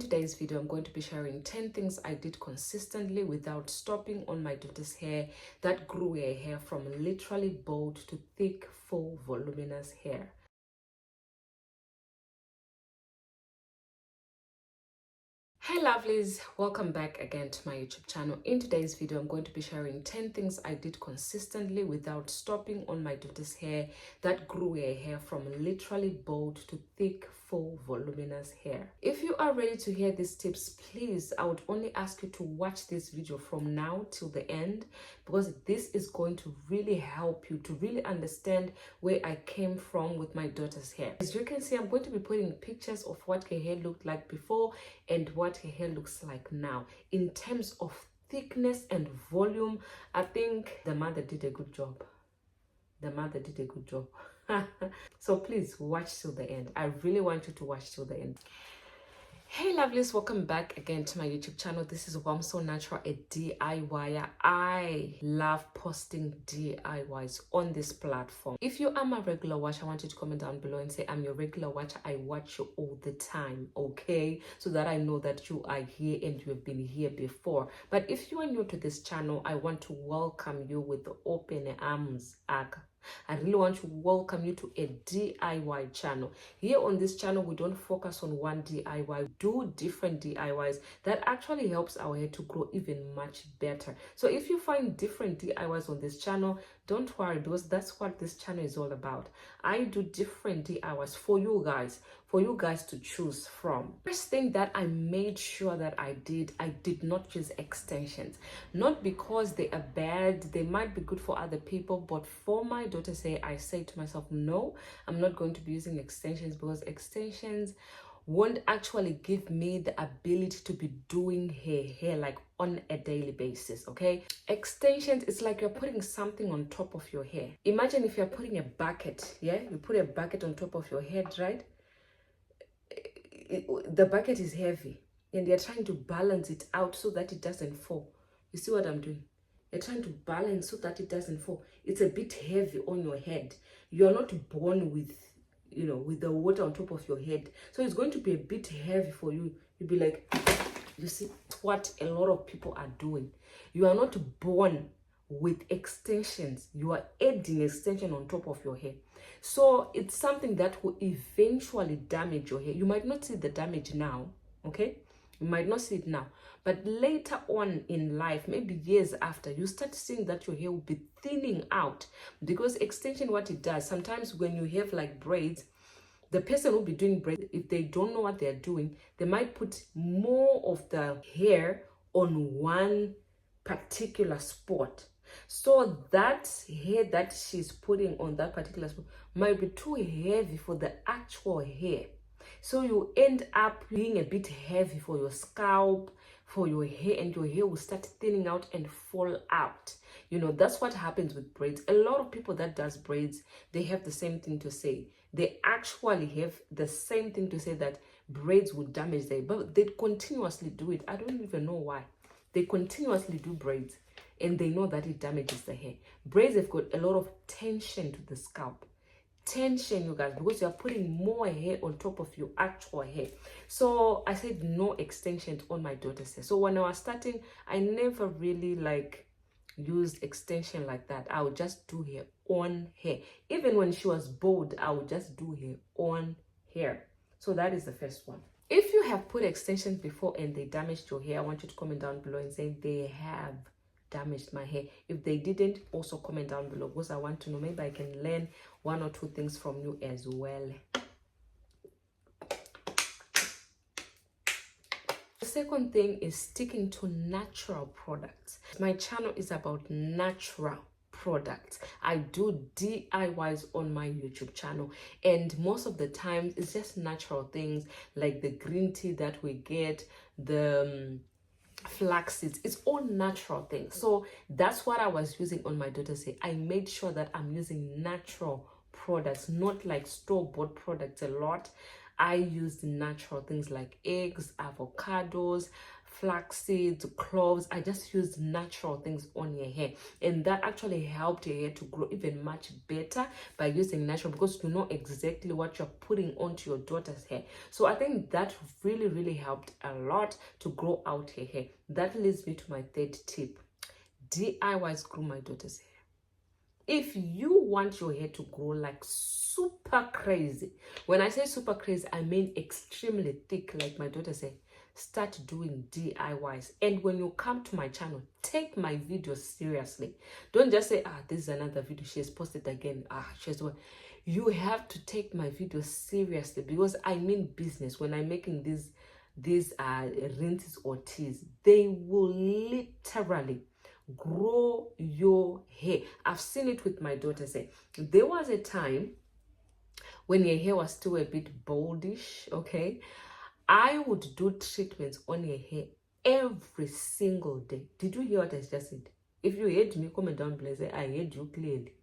today's video, I'm going to be sharing 10 things I did consistently without stopping on my daughter's hair that grew her hair from literally bald to thick, full, voluminous hair. Hi lovelies, welcome back again to my YouTube channel. In today's video, I'm going to be sharing 10 things I did consistently without stopping on my daughter's hair that grew her hair from literally bald to thick, full, voluminous hair. If you are ready to hear these tips, please, I would only ask you to watch this video from now till the end, because this is going to really help you to really understand where I came from with my daughter's hair. As you can see, I'm going to be putting pictures of what her hair looked like before and what her hair looks like now. In terms of thickness and volume, I think the mother did a good job. So please watch till the end. I really want you to watch till the end. Hey lovelies, welcome back again to my YouTube channel. This is Wam So Natural, a DIYer. I love posting DIYs on this platform. If you are my regular watcher, I want you to comment down below and say I'm your regular watcher. I watch you all the time, okay? So that I know that you are here and you have been here before. But if you are new to this channel, I want to welcome you with open arms. I really want to welcome you to a DIY channel. Here on this channel, we don't focus on one DIY, we do different DIYs that actually helps our hair to grow even much better. So if you find different DIYs on this channel, don't worry, because that's what this channel is all about. I do different DIYs for you guys to choose from. First thing that I made sure that I did not use extensions. Not because they are bad, they might be good for other people, but for my daughter's hair, I say to myself, no, I'm not going to be using extensions, because extensions won't actually give me the ability to be doing her hair like on a daily basis. Okay, extensions, it's like you're putting something on top of your hair. Imagine if you're putting a bucket, you put a bucket on top of your head, right? The bucket is heavy and you're trying to balance it out so that it doesn't fall. You see what I'm doing? You're trying to balance so that it doesn't fall. It's a bit heavy on your head. You're not born with, with the water on top of your head. So it's going to be a bit heavy for you. You'll be like, you see what a lot of people are doing. You are not born with extensions. You are adding extension on top of your hair. So it's something that will eventually damage your hair. You might not see the damage now, okay? You might not see it now. But later on in life, maybe years after, you start seeing that your hair will be thinning out. Because extension, what it does, sometimes when you have like braids, the person will be doing braids, if they don't know what they're doing, they might put more of the hair on one particular spot. So that hair that she's putting on that particular spot might be too heavy for the actual hair. So you end up being a bit heavy for your scalp, for your hair, and your hair will start thinning out and fall out. That's what happens with braids. A lot of people that does braids, they have the same thing to say. They actually have the same thing to say, that braids will damage their hair, but they continuously do it. I don't even know why. They continuously do braids and they know that it damages the hair. Braids have got a lot of tension to the scalp. Tension, you guys, because you are putting more hair on top of your actual hair. So I said no extensions on my daughter's hair. So when I was starting, I never really used extension like that. I would just do her on hair. Even when she was bald, I would just do her on hair. So that is the first one. If you have put extensions before and they damaged your hair, I want you to comment down below and say they have damaged my hair. If they didn't, also comment down below, because I want to know. Maybe I can learn one or two things from you as well. The second thing is sticking to natural products. My channel is about natural products. I do DIYs on my YouTube channel, and most of the times it's just natural things like the green tea that we get, the flax seeds. It's all natural things. So that's what I was using on my daughter's hair. I made sure that I'm using natural products, not like store-bought products a lot. I used natural things like eggs, avocados, flax seeds, cloves. I just used natural things on your hair, and that actually helped your hair to grow even much better by using natural, because you know exactly what you're putting onto your daughter's hair. So I think that really helped a lot to grow out her hair. That leads me to my third tip: DIYs grow my daughter's hair. If you want your hair to grow like super crazy, when I say super crazy, I mean extremely thick, like my daughter said, start doing DIYs. And when you come to my channel, take my videos seriously. Don't just say, this is another video she has posted again. She's what. You have to take my videos seriously, because I mean business. When I'm making these rinses or teas, they will literally grow your hair. I've seen it with my daughter's hair. There was a time when your hair was still a bit boldish, okay? I would do treatments on your hair every single day. Did you hear what I just said? If you heard me, comment down below. Say, I heard you clearly.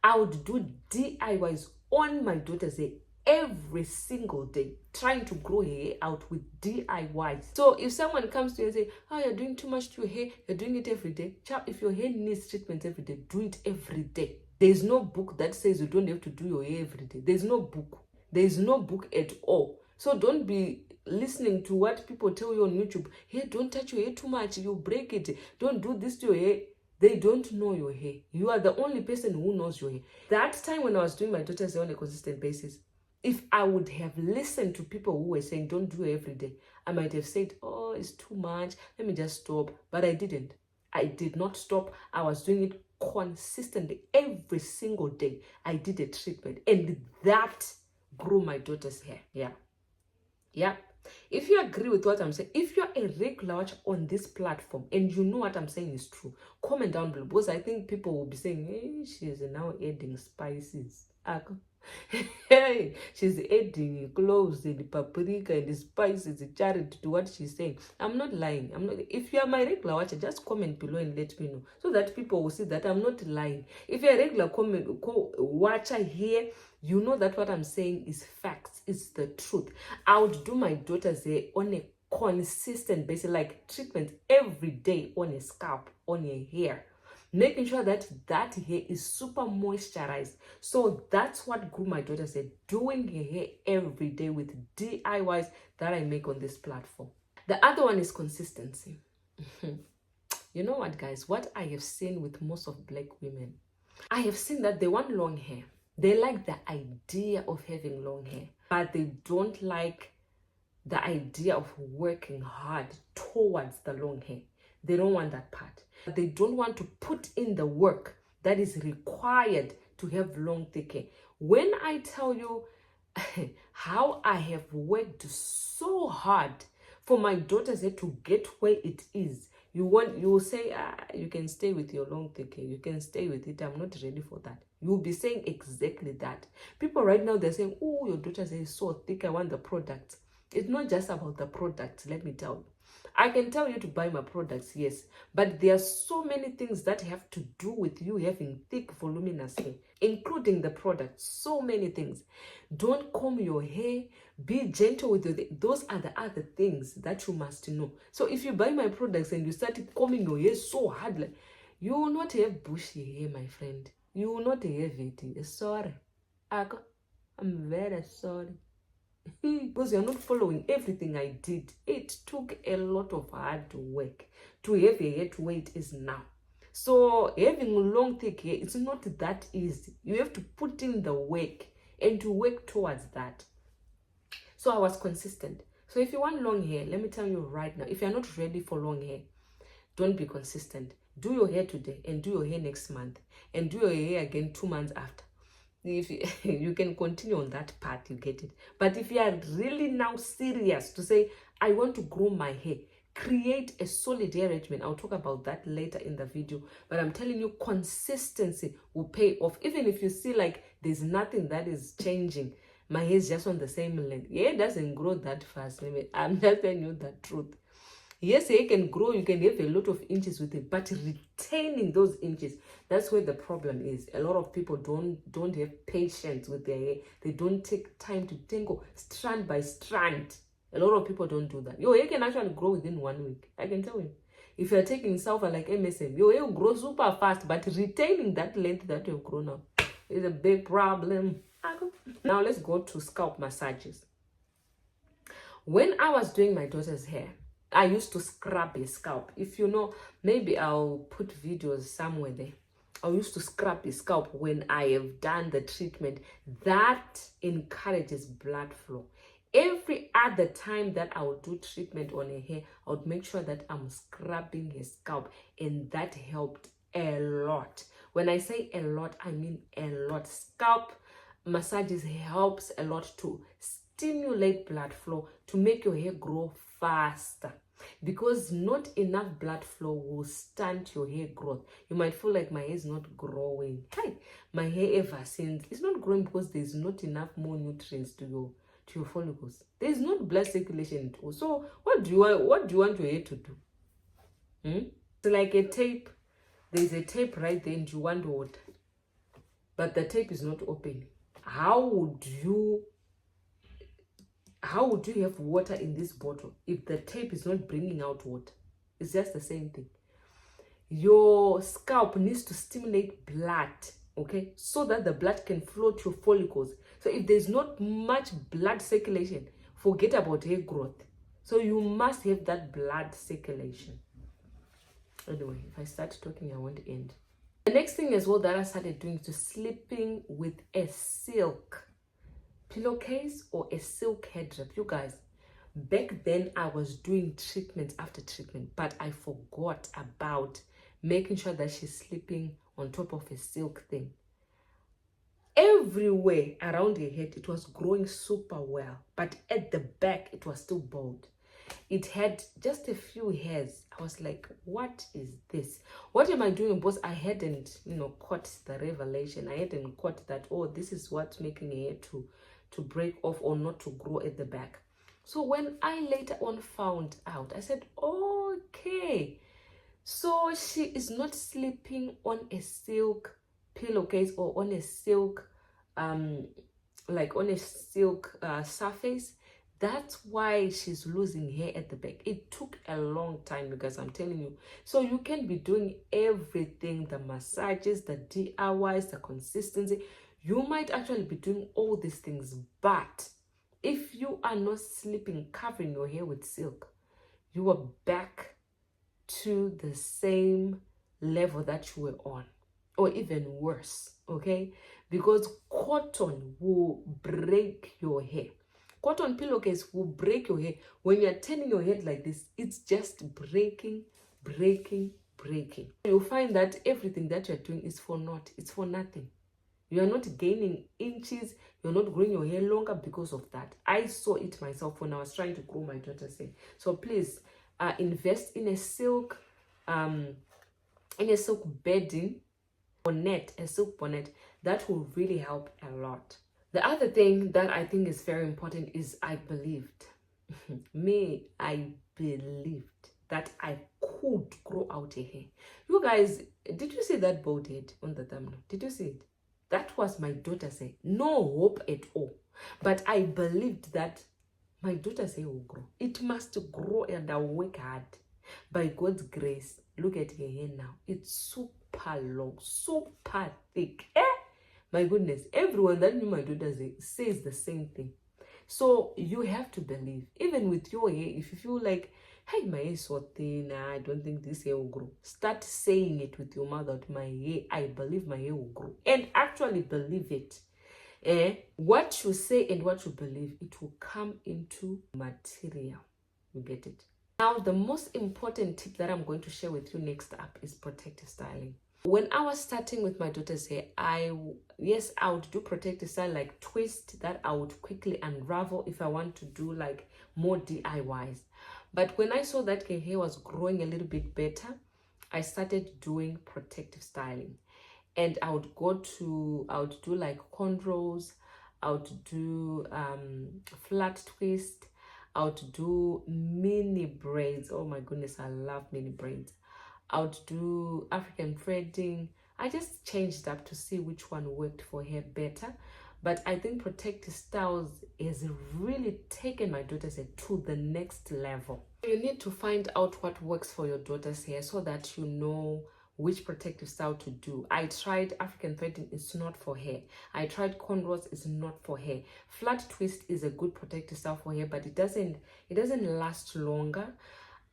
I would do DIYs on my daughter's hair every single day, trying to grow her hair out with DIYs. So if someone comes to you and say, you're doing too much to your hair, you're doing it every day. Child, if your hair needs treatment every day, do it every day. There's no book that says you don't have to do your hair every day. There's no book. There's no book at all. So don't be listening to what people tell you on YouTube. Hey, don't touch your hair too much, you break it. Don't do this to your hair. They don't know your hair. You are the only person who knows your hair. That time when I was doing my daughter's hair on a consistent basis, if I would have listened to people who were saying, don't do it every day, I might have said, it's too much, let me just stop. But I didn't. I did not stop. I was doing it consistently every single day. I did a treatment, and that grew my daughter's hair. Yeah. If you agree with what I'm saying, if you're a regular watcher on this platform and you know what I'm saying is true, comment down below, because I think people will be saying, hey, she's now adding spices. Hey, she's adding cloves and paprika and spices, charity to what she's saying. I'm not lying. I'm not. If you are my regular watcher, just comment below and let me know, so that people will see that I'm not lying. If you're a regular watcher here, you know that what I'm saying is facts, it's the truth. I would do my daughter's hair on a consistent basis, like treatment every day on a scalp, on your hair, making sure that that hair is super moisturized. So that's what grew my daughter's hair, doing her hair every day with DIYs that I make on this platform. The other one is consistency. You know what, guys? What I have seen with most of Black women, I have seen that they want long hair. They like the idea of having long hair, but they don't like the idea of working hard towards the long hair. They don't want that part. They don't want to put in the work that is required to have long, thick hair. When I tell you how I have worked so hard for my daughter's hair to get where it is, you will say, you can stay with your long, thick hair. You can stay with it. I'm not ready for that. You'll be saying exactly that. People right now, they're saying, oh, your daughter's hair is so thick, I want the products. It's not just about the products, let me tell you. I can tell you to buy my products, yes, but there are so many things that have to do with you having thick, voluminous hair, including the products. So many things. Don't comb your hair. Be gentle with your hair. Those are the other things that you must know. So if you buy my products and you start combing your hair so hard, like, you will not have bushy hair, my friend. You will not have it. Sorry. I'm very sorry. Because you're not following everything I did. It took a lot of hard work to have a hair to where it is now. So having long, thick hair, it's not that easy. You have to put in the work and to work towards that. So I was consistent. So if you want long hair, let me tell you right now, if you're not ready for long hair, don't be consistent. Do your hair today and do your hair next month and do your hair again 2 months after. If you can continue on that path, you get it. But if you are really now serious to say, I want to grow my hair, create a solid hair regimen. I'll talk about that later in the video. But I'm telling you, consistency will pay off. Even if you see like there's nothing that is changing, my hair is just on the same length. Hair doesn't grow that fast. I'm just telling you the truth. Yes, hair can grow, you can have a lot of inches with it, but retaining those inches, that's where the problem is. A lot of people don't have patience with their hair. They don't take time to tangle strand by strand. A lot of people don't do that. Your hair can actually grow within 1 week. I can tell you. If you're taking sulfur like MSM, your hair will grow super fast, but retaining that length that you've grown up is a big problem. Now let's go to scalp massages. When I was doing my daughter's hair, I used to scrub his scalp. If you know, maybe I'll put videos somewhere there. I used to scrub his scalp when I have done the treatment. That encourages blood flow. Every other time that I would do treatment on her hair, I would make sure that I'm scrubbing his scalp, and that helped a lot. When I say a lot, I mean a lot. Scalp massages helps a lot to stimulate blood flow, to make your hair grow faster, because not enough blood flow will stunt your hair growth. You might feel like my hair is not growing. Hey, my hair ever since it's not growing because there's not enough more nutrients to your follicles. There's not blood circulation at all. So what do you want your hair to do? It's like a tape. There's a tape right there and you want water, but the tape is not opening. How would you have water in this bottle if the tape is not bringing out water? It's just the same thing. Your scalp needs to stimulate blood, okay, so that the blood can flow to your follicles. So if there's not much blood circulation, forget about hair growth. So you must have that blood circulation. Anyway, if I start talking, I won't end. The next thing as well that I started doing is sleeping with a silk pillowcase or a silk head wrap. You guys, back then I was doing treatment after treatment, but I forgot about making sure that she's sleeping on top of a silk thing. Everywhere around her head, it was growing super well, but at the back, it was still bald. It had just a few hairs. I was like, what is this? What am I doing? Because I hadn't, caught the revelation. I hadn't caught that, oh, this is what's making her hair to break off or not to grow at the back. So when I later on found out, I said, okay, so she is not sleeping on a silk pillowcase or on a silk surface. That's why she's losing hair at the back. It took a long time, because I'm telling you. So you can be doing everything, the massages, the DIYs, the consistency. You might actually be doing all these things, but if you are not sleeping, covering your hair with silk, you are back to the same level that you were on, or even worse, okay? Because cotton will break your hair. Cotton pillowcase will break your hair. When you're turning your head like this, it's just breaking. You'll find that everything that you're doing is for naught. It's for nothing. You are not gaining inches. You're not growing your hair longer because of that. I saw it myself when I was trying to grow my daughter's hair. So please invest in a silk bedding bonnet, a silk bonnet. That will really help a lot. The other thing that I think is very important is I believed. I believed that I could grow out a hair. You guys, did you see that bald head on the thumbnail? Did you see it? That was my daughter's hair. No hope at all. But I believed that my daughter's hair will grow. It must grow, and I'll work hard. By God's grace, look at her hair now. It's super long, super thick. My goodness, everyone that knew my daughter's hair says the same thing. So you have to believe. Even with your hair, if you feel like, hey, my hair is so thin, I don't think this hair will grow. Start saying it with your mouth that my hair, I believe my hair will grow. And actually believe it. What you say and what you believe, it will come into material. You get it? Now, the most important tip that I'm going to share with you next up is protective styling. When I was starting with my daughter's hair, I would do protective style, like twist that I would quickly unravel if I want to do like more DIYs. But when I saw that her hair was growing a little bit better, I started doing protective styling. And I would do like cornrows, I would do flat twist, I would do mini braids. Oh my goodness, I love mini braids. I would do African threading. I just changed up to see which one worked for her better. But I think Protective Styles has really taken my daughter's hair to the next level. You need to find out what works for your daughter's hair so that you know which protective style to do. I tried African threading, it's not for hair. I tried cornrows, it's not for hair. Flat twist is a good protective style for hair, but it doesn't last longer.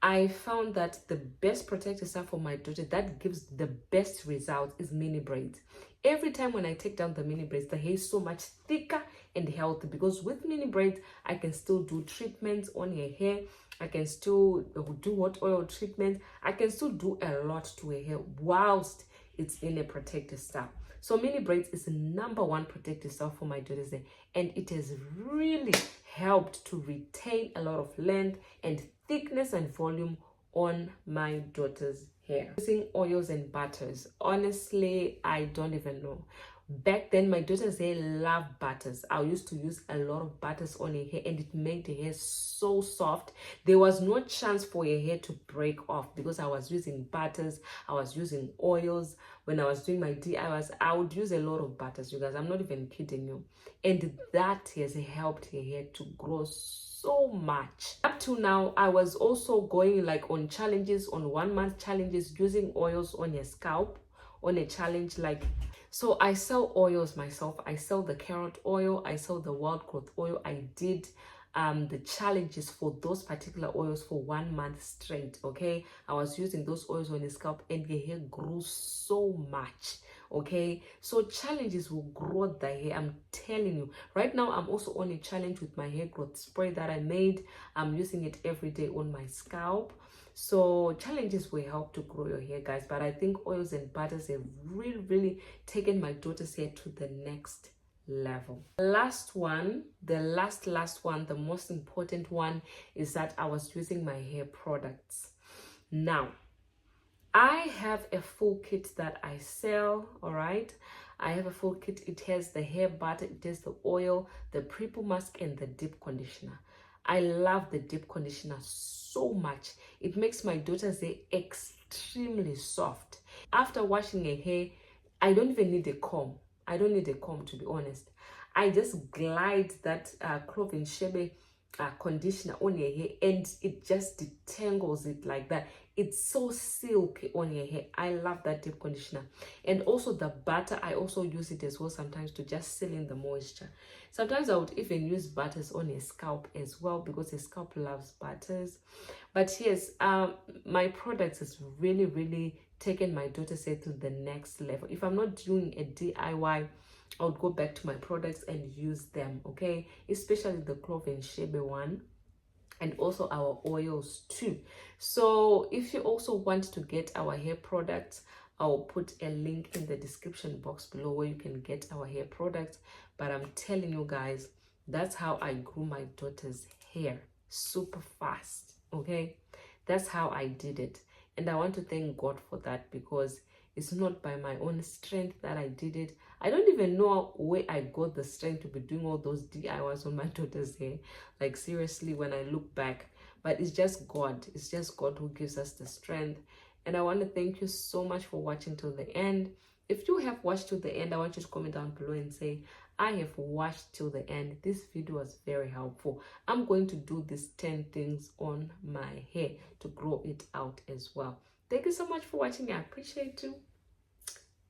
I found that the best protective style for my daughter that gives the best results is mini braids. Every time when I take down the mini braids, the hair is so much thicker and healthy, because with mini braids I can still do treatments on her hair. I can still do hot oil treatments. I can still do a lot to her hair whilst it's in a protective style. So mini braids is the #1 protective style for my daughter's hair, and it has really helped to retain a lot of length and thickness and volume on my daughter's hair. Using oils and butters, honestly, I don't even know. Back then, my daughter's hair loved butters. I used to use a lot of butters on her hair, and it made the hair so soft. There was no chance for her hair to break off because I was using butters, I was using oils. When I was doing my DIYs, I would use a lot of butters, you guys. I'm not even kidding you. And that has helped her hair to grow so much. Up to now, I was also going like on challenges, on 1 month challenges, using oils on your scalp, on a challenge like. So I sell oils myself. I sell the carrot oil, I sell the wild growth oil. I did the challenges for those particular oils for 1 month straight. Okay, I was using those oils on the scalp, and the hair grew so much. Okay, so challenges will grow the hair, I'm telling you. Right now I'm also on a challenge with my hair growth spray that I made. I'm using it every day on my scalp. So challenges will help to grow your hair, guys, but I think oils and butters have really taken my daughter's hair to the next level. Last one, the last one, the most important one, is that I was using my hair products. Now I have a full kit that I sell. All right, I have a full kit. It has the hair butter, it has the oil, the pre-poo mask, and the deep conditioner. I love the deep conditioner so much. It makes my daughter's hair extremely soft. After washing her hair, I don't even need a comb. I don't need a comb, to be honest. I just glide that clove and shebe conditioner on your hair, and it just detangles it like that. It's so silky on your hair. I love that deep conditioner. And also the butter, I also use it as well sometimes to just seal in the moisture. Sometimes I would even use butters on a scalp as well, because a scalp loves butters. But yes, my products has really taken my daughter's hair to the next level. If I'm not doing a DIY, I would go back to my products and use them. Okay, especially the clove and shebe one, and also our oils too. So if you also want to get our hair products, I'll put a link in the description box below where you can get our hair products. But I'm telling you guys, that's how I grew my daughter's hair super fast. Okay, that's how I did it, and I want to thank God for that, because it's not by my own strength that I did it. I don't even know where I got the strength to be doing all those DIYs on my daughter's hair. Like seriously, when I look back. But it's just God. It's just God who gives us the strength. And I want to thank you so much for watching till the end. If you have watched till the end, I want you to comment down below and say, I have watched till the end. This video was very helpful. I'm going to do these 10 things on my hair to grow it out as well. Thank you so much for watching. I appreciate you.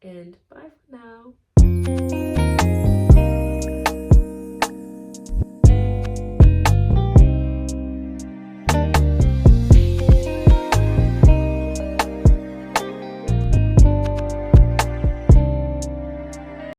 And bye for now.